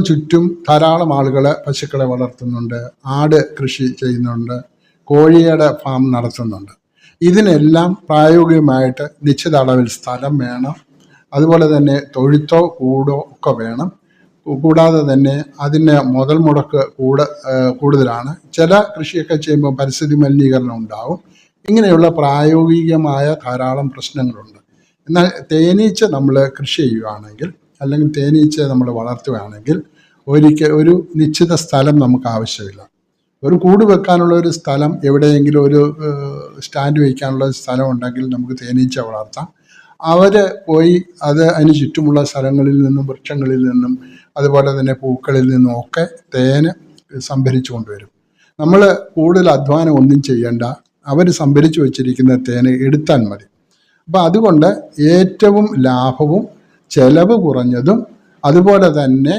ചുറ്റും ധാരാളം ആളുകൾ പശുക്കളെ വളർത്തുന്നുണ്ട്, ആട് കൃഷി ചെയ്യുന്നുണ്ട്, കോഴിയുടെ ഫാം നടത്തുന്നുണ്ട്. ഇതിനെല്ലാം പ്രായോഗികമായിട്ട് നിശ്ചിത അളവിൽ സ്ഥലം വേണം. അതുപോലെ തന്നെ തൊഴുത്തോ കൂടോ ഒക്കെ വേണം. കൂടാതെ തന്നെ അതിന് മുതൽ മുടക്ക് കൂടുതലാണ്. ചില കൃഷിയൊക്കെ ചെയ്യുമ്പോൾ പരിസ്ഥിതി മലിനീകരണം ഉണ്ടാവും. ഇങ്ങനെയുള്ള പ്രായോഗികമായ ധാരാളം പ്രശ്നങ്ങളുണ്ട്. എന്നാൽ തേനീച്ച നമ്മൾ കൃഷി ചെയ്യുകയാണെങ്കിൽ, അല്ലെങ്കിൽ തേനീച്ച നമ്മൾ വളർത്തുകയാണെങ്കിൽ ഒരു നിശ്ചിത സ്ഥലം നമുക്ക് ആവശ്യമില്ല. ഒരു കൂട് വെക്കാനുള്ള ഒരു സ്ഥലം, എവിടെയെങ്കിലും ഒരു സ്റ്റാൻഡ് വയ്ക്കാനുള്ള സ്ഥലം ഉണ്ടെങ്കിൽ നമുക്ക് തേനീച്ച വളർത്താം. അവർ പോയി അതിന് ചുറ്റുമുള്ള സ്ഥലങ്ങളിൽ നിന്നും വൃക്ഷങ്ങളിൽ നിന്നും അതുപോലെ തന്നെ പൂക്കളിൽ നിന്നും ഒക്കെ തേന് സംഭരിച്ചു കൊണ്ടുവരും. നമ്മൾ കൂടുതൽ അധ്വാനം ഒന്നും ചെയ്യേണ്ട, അവർ സംഭരിച്ചു വച്ചിരിക്കുന്ന തേന് എടുത്താൽ മതി. അപ്പം അതുകൊണ്ട് ഏറ്റവും ലാഭവും ചെലവ് കുറഞ്ഞതും അതുപോലെ തന്നെ